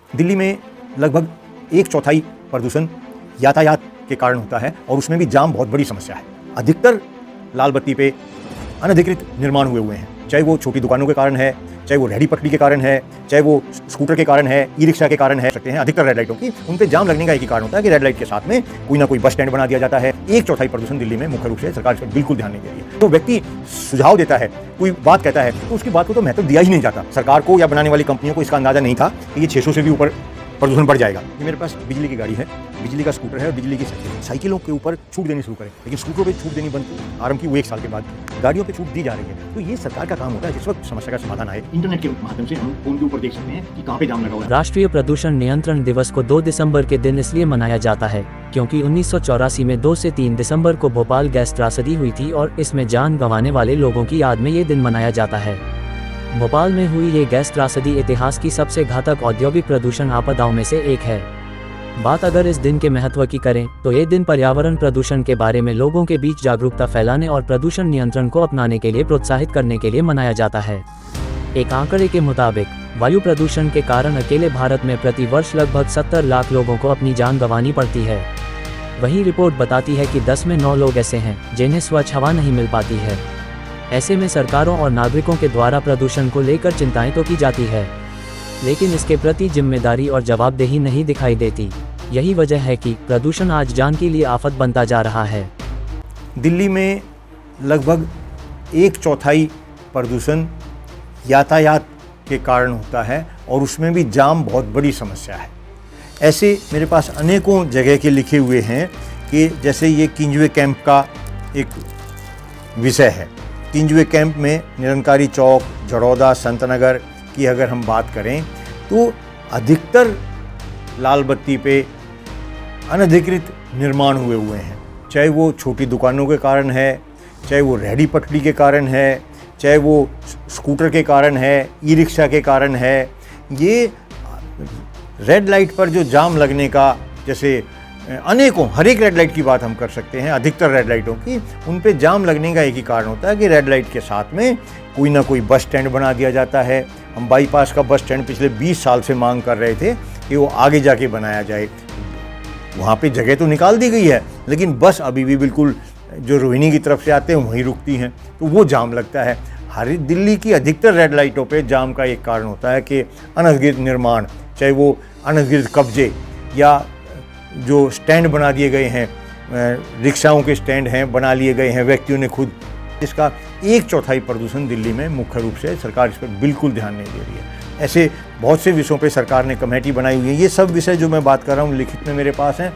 दिल्ली में लगभग एक चौथाई प्रदूषण यातायात के कारण होता है और उसमें भी जाम बहुत बड़ी समस्या है। अधिकतर लाल बत्ती पे अनधिकृत निर्माण हुए हैं, चाहे वो छोटी दुकानों के कारण है, चाहे वो रेहड़ी पटरी के कारण है, चाहे वो स्कूटर के कारण है, ई रिक्शा के कारण है। सकते हैं अधिकतर रेड लाइटों की उन पे जाम लगने का एक ही कारण होता है कि रेड लाइट के साथ में कोई ना कोई बस स्टैंड बना दिया जाता है। एक चौथाई प्रदूषण दिल्ली में मुख्य रूप से सरकार इस पर बिल्कुल ध्यान नहीं दे रही है। तो व्यक्ति सुझाव देता है, कोई बात कहता है, तो उसकी बात को तो महत्व दिया ही नहीं जाता। सरकार को या बनाने वाली कंपनियों को इसका अंदाजा नहीं था कि ये 600 से भी ऊपर प्रदूषण बढ़ जाएगा। ये मेरे पास बिजली की गाड़ी है, बिजली का स्कूटर है और बिजली की साइकिल है। साइकिलों के ऊपर छूट देनी शुरू करें, लेकिन स्कूटरों पे छूट देनी बंद की आरंभ की वो 1 साल के बाद गाड़ियों पे छूट दी जा रही है। तो ये सरकार का काम होता है जिस वक्त समस्या का समाधान आए। इंटरनेट के माध्यम से हम फोन के ऊपर देख सकते हैं कि कहाँ पे जाम लगा हुआ है। राष्ट्रीय प्रदूषण नियंत्रण दिवस को 2 दिसंबर के दिन इसलिए मनाया जाता है क्योंकि 1984 में 2 से 3 दिसंबर को भोपाल गैस त्रासदी हुई थी और इसमें जान गंवाने वाले लोगों की याद में ये दिन मनाया जाता है। भोपाल में हुई ये गैस त्रासदी इतिहास की सबसे घातक औद्योगिक प्रदूषण आपदाओं में से एक है। बात अगर इस दिन के महत्व की करें तो ये दिन पर्यावरण प्रदूषण के बारे में लोगों के बीच जागरूकता फैलाने और प्रदूषण नियंत्रण को अपनाने के लिए प्रोत्साहित करने के लिए मनाया जाता है। एक आंकड़े के मुताबिक वायु प्रदूषण के कारण अकेले भारत में प्रति वर्ष लगभग 70 लाख लोगों को अपनी जान गंवानी पड़ती है। वही रिपोर्ट बताती है कि 10 में 9 लोग ऐसे हैं जिन्हें स्वच्छ हवा नहीं मिल पाती है। ऐसे में सरकारों और नागरिकों के द्वारा प्रदूषण को लेकर चिंताएं तो की जाती है, लेकिन इसके प्रति जिम्मेदारी और जवाबदेही नहीं दिखाई देती। यही वजह है कि प्रदूषण आज जान के लिए आफत बनता जा रहा है। दिल्ली में लगभग एक चौथाई प्रदूषण यातायात के कारण होता है और उसमें भी जाम बहुत बड़ी समस्या है। ऐसे मेरे पास अनेकों जगह के लिखे हुए हैं कि जैसे ये किंजवे कैंप का एक विषय है। किंजवे कैंप में निरंकारी चौक, जड़ौदा, संतनगर की अगर हम बात करें तो अधिकतर लाल बत्ती पे अनधिकृत निर्माण हुए हैं, चाहे वो छोटी दुकानों के कारण है, चाहे वो रेहड़ी पटरी के कारण है, चाहे वो स्कूटर के कारण है, ई रिक्शा के कारण है। ये रेड लाइट पर जो जाम लगने का, जैसे अनेकों हर एक रेड लाइट की बात हम कर सकते हैं, अधिकतर रेड लाइटों की उन पे जाम लगने का एक ही कारण होता है कि रेड लाइट के साथ में कोई ना कोई बस स्टैंड बना दिया जाता है। हम बाईपास का बस स्टैंड पिछले 20 साल से मांग कर रहे थे कि वो आगे जाके बनाया जाए। वहाँ पे जगह तो निकाल दी गई है, लेकिन बस अभी भी बिल्कुल जो रोहिणी की तरफ से आते हैं वहीं रुकती हैं, तो वो जाम लगता है। हर दिल्ली की अधिकतर रेड लाइटों पे जाम का एक कारण होता है कि अनधिकृत निर्माण, चाहे वो अनधिकृत कब्जे या जो स्टैंड बना दिए गए हैं, रिक्शाओं के स्टैंड हैं बना लिए गए हैं व्यक्तियों ने खुद। इसका एक चौथाई प्रदूषण दिल्ली में मुख्य रूप से सरकार इस पर बिल्कुल ध्यान नहीं दे रही है। ऐसे बहुत से विषयों पे सरकार ने कमेटी बनाई हुई है। ये सब विषय जो मैं बात कर रहा हूँ लिखित में मेरे पास हैं।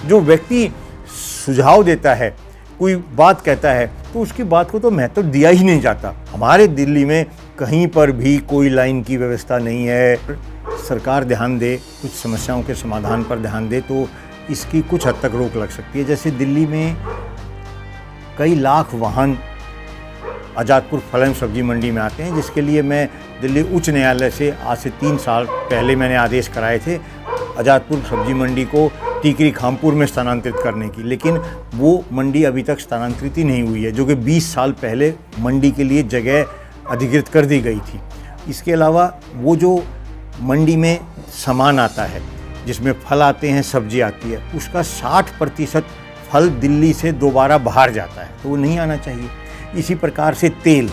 जो व्यक्ति सुझाव देता है, कोई बात कहता है, तो उसकी बात को तो महत्व दिया ही नहीं जाता। हमारे दिल्ली में कहीं पर भी कोई लाइन की व्यवस्था नहीं है। सरकार ध्यान दे, कुछ समस्याओं के समाधान पर ध्यान दे तो इसकी कुछ हद तक रोक लग सकती है। जैसे दिल्ली में कई लाख वाहन आज़ादपुर फल एवं सब्जी मंडी में आते हैं, जिसके लिए मैं दिल्ली उच्च न्यायालय से आज से 3 साल पहले मैंने आदेश कराए थे आज़ादपुर सब्जी मंडी को टीकरी खामपुर में स्थानांतरित करने की, लेकिन वो मंडी अभी तक स्थानांतरित ही नहीं हुई है, जो कि 20 साल पहले मंडी के लिए जगह अधिकृत कर दी गई थी। इसके अलावा वो जो मंडी में सामान आता है, जिसमें फल आते हैं, सब्जी आती है, उसका 60% फल दिल्ली से दोबारा बाहर जाता है, तो वो नहीं आना चाहिए। इसी प्रकार से तेल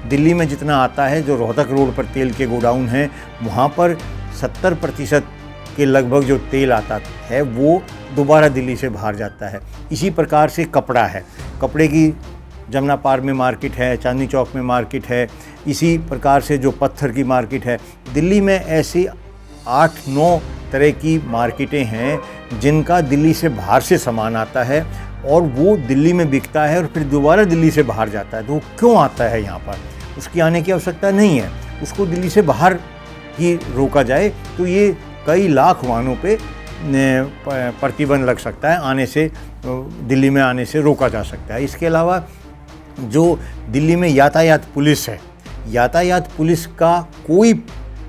दिल्ली में जितना आता है, जो रोहतक रोड पर तेल के गोडाउन हैं, वहाँ पर 70% के लगभग जो तेल आता है वो दोबारा दिल्ली से बाहर जाता है। इसी प्रकार से कपड़ा है, कपड़े की जमुना पार में मार्केट है, चांदनी चौक में मार्केट है। इसी प्रकार से जो पत्थर की मार्केट है, दिल्ली में ऐसी 8-9 तरह की मार्केटें हैं जिनका दिल्ली से बाहर से सामान आता है और वो दिल्ली में बिकता है और फिर दोबारा दिल्ली से बाहर जाता है। तो वो क्यों आता है यहाँ पर? उसकी आने की आवश्यकता नहीं है, उसको दिल्ली से बाहर ही रोका जाए तो ये कई लाख वाहनों पे प्रतिबंध लग सकता है, आने से दिल्ली में आने से रोका जा सकता है। इसके अलावा जो दिल्ली में यातायात पुलिस है, यातायात पुलिस का कोई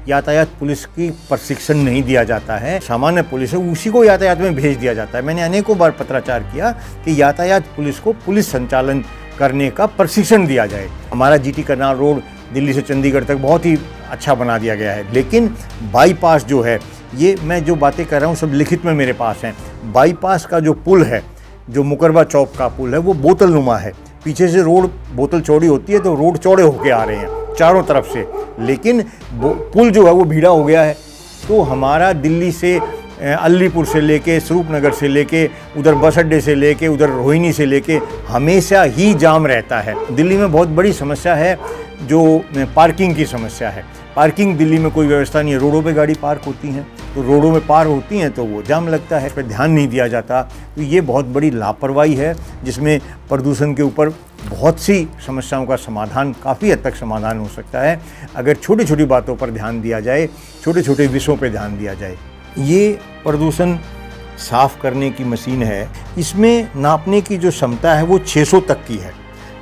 यातायात पुलिस की प्रशिक्षण नहीं दिया जाता है। सामान्य पुलिस है उसी को यातायात में भेज दिया जाता है। मैंने अनेकों बार पत्राचार किया कि यातायात पुलिस को पुलिस संचालन करने का प्रशिक्षण दिया जाए। हमारा जीटी करनाल रोड दिल्ली से चंडीगढ़ तक बहुत ही अच्छा बना दिया गया है, लेकिन बाईपास जो है ये मैं जो बातें कर रहा हूँ सब लिखित में मेरे पास हैं। बाईपास का जो पुल है, जो मुकरबा चौक का पुल है, वो बोतल नुमा है। पीछे से रोड बोतल चौड़ी होती है तो रोड चौड़े होके आ रहे हैं चारों तरफ से, लेकिन पुल जो है वो भीड़ा हो गया है। तो हमारा दिल्ली से अलीपुर से लेके स्वरूपनगर से लेके उधर बस अड्डे से लेके उधर रोहिणी से लेके हमेशा ही जाम रहता है। दिल्ली में बहुत बड़ी समस्या है जो पार्किंग की समस्या है। पार्किंग दिल्ली में कोई व्यवस्था नहीं है, रोडों पे गाड़ी पार्क होती हैं, तो रोडों में पार होती हैं तो वो जाम लगता है, इस पर ध्यान नहीं दिया जाता। तो ये बहुत बड़ी लापरवाही है जिसमें प्रदूषण के ऊपर बहुत सी समस्याओं का समाधान, काफ़ी हद तक समाधान हो सकता है अगर छोटी छोटी बातों पर ध्यान दिया जाए, छोटे छोटे विषयों पर ध्यान दिया जाए। ये प्रदूषण साफ़ करने की मशीन है, इसमें नापने की जो क्षमता है वो 600 तक की है।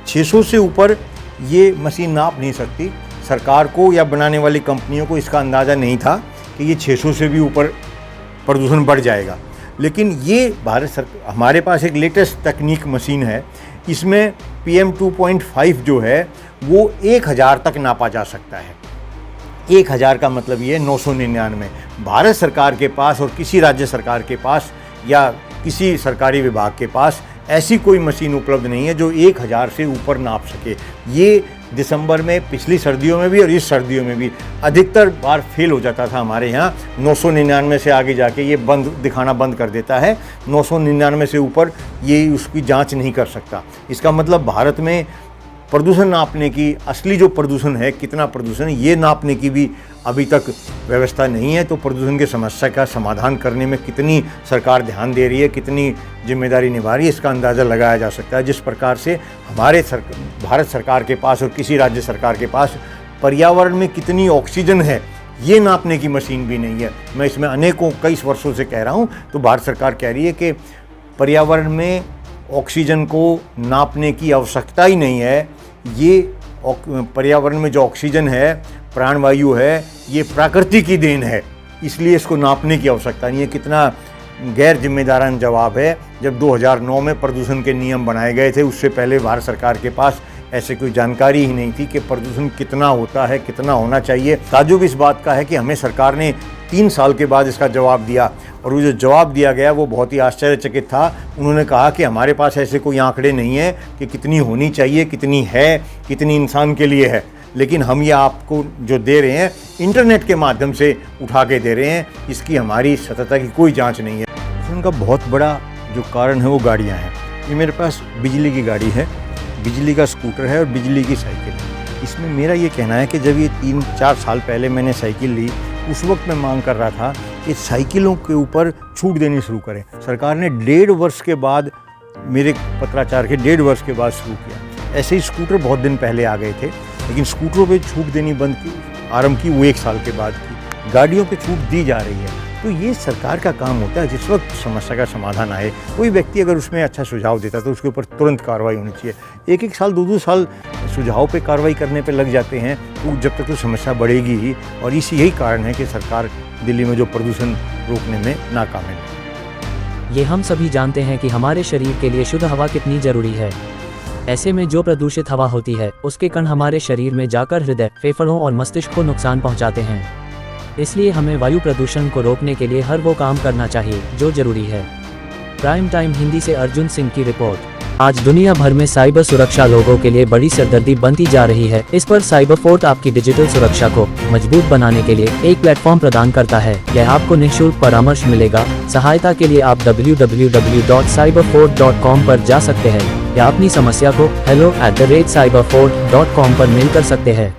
600 से ऊपर ये मशीन नाप नहीं सकती। सरकार को या बनाने वाली कंपनियों को इसका अंदाज़ा नहीं था कि ये 600 से भी ऊपर प्रदूषण बढ़ जाएगा, लेकिन ये भारत सरकार, हमारे पास एक लेटेस्ट तकनीक मशीन है, इसमें PM 2.5 जो है वो 1000 तक नापा जा सकता है। 1000 का मतलब ये 999। भारत सरकार के पास और किसी राज्य सरकार के पास या किसी सरकारी विभाग के पास ऐसी कोई मशीन उपलब्ध नहीं है जो 1000 से ऊपर नाप सके। ये दिसंबर में, पिछली सर्दियों में भी और इस सर्दियों में भी अधिकतर बार फेल हो जाता था हमारे यहाँ। 999 से आगे जाके ये दिखाना बंद कर देता है। 999 से ऊपर ये उसकी जांच नहीं कर सकता। इसका मतलब भारत में प्रदूषण नापने की, असली जो प्रदूषण है, कितना प्रदूषण है, ये नापने की भी अभी तक व्यवस्था नहीं है। तो प्रदूषण की समस्या का समाधान करने में कितनी सरकार ध्यान दे रही है, कितनी जिम्मेदारी निभा रही है, इसका अंदाज़ा लगाया जा सकता है। जिस प्रकार से भारत सरकार के पास और किसी राज्य सरकार के पास पर्यावरण में कितनी ऑक्सीजन है, ये नापने की मशीन भी नहीं है। मैं इसमें कई वर्षों से कह रहा हूँ, तो भारत सरकार कह रही है कि पर्यावरण में ऑक्सीजन को नापने की आवश्यकता ही नहीं है। ये पर्यावरण में जो ऑक्सीजन है, प्राणवायु है, ये प्रकृति की देन है, इसलिए इसको नापने की आवश्यकता नहीं है। कितना गैर जिम्मेदाराना जवाब है। जब 2009 में प्रदूषण के नियम बनाए गए थे, उससे पहले भारत सरकार के पास ऐसे कोई जानकारी ही नहीं थी कि प्रदूषण कितना होता है, कितना होना चाहिए। ताज्जुब इस बात का है कि हमें सरकार ने 3 साल के बाद इसका जवाब दिया, और वो जो जवाब दिया गया वो बहुत ही आश्चर्यचकित था। उन्होंने कहा कि हमारे पास ऐसे कोई आंकड़े नहीं है कि कितनी होनी चाहिए, कितनी है, कितनी इंसान के लिए है, लेकिन हम ये आपको जो दे रहे हैं इंटरनेट के माध्यम से उठा के दे रहे हैं। इसकी हमारी सततता की कोई जांच नहीं है। उनका बहुत बड़ा जो कारण है वो गाड़ियाँ हैं। ये मेरे पास बिजली की गाड़ी है, बिजली का स्कूटर है और बिजली की साइकिल है। इसमें मेरा ये कहना है कि जब ये 3-4 साल पहले मैंने साइकिल ली, उस वक्त मैं मांग कर रहा था कि साइकिलों के ऊपर छूट देनी शुरू करें। सरकार ने 1.5 वर्ष के बाद, मेरे पत्राचार के 1.5 वर्ष के बाद शुरू किया। ऐसे ही स्कूटर बहुत दिन पहले आ गए थे, लेकिन स्कूटरों पे छूट देनी आरंभ की वो 1 साल के बाद की। गाड़ियों पे छूट दी जा रही है। तो ये सरकार का काम होता है, जिस वक्त समस्या का समाधान आए, कोई व्यक्ति अगर उसमें अच्छा सुझाव देता तो उसके ऊपर तुरंत कार्रवाई होनी चाहिए। 1-1 साल, 2-2 साल सुझाव पे कार्रवाई करने पे लग जाते हैं, तो जब तक तो समस्या बढ़ेगी ही। और यही कारण है कि सरकार दिल्ली में जो प्रदूषण रोकने में नाकाम है। ये हम सभी जानते हैं कि हमारे शरीर के लिए शुद्ध हवा कितनी जरूरी है। ऐसे में जो प्रदूषित हवा होती है, उसके कण हमारे शरीर में जाकर हृदय, फेफड़ों और मस्तिष्क को नुकसान पहुंचाते हैं। इसलिए हमें वायु प्रदूषण को रोकने के लिए हर वो काम करना चाहिए जो जरूरी है। प्राइम टाइम हिंदी से अर्जुन सिंह की रिपोर्ट। आज दुनिया भर में साइबर सुरक्षा लोगों के लिए बड़ी सरदर्दी बनती जा रही है। इस पर साइबर फोर्ट आपकी डिजिटल सुरक्षा को मजबूत बनाने के लिए एक प्लेटफॉर्म प्रदान करता है। यह आपको निःशुल्क परामर्श मिलेगा। सहायता के लिए आप www.cyberfort.com पर जा सकते हैं या अपनी समस्या को hello@cyberfort.com पर मेल कर सकते हैं।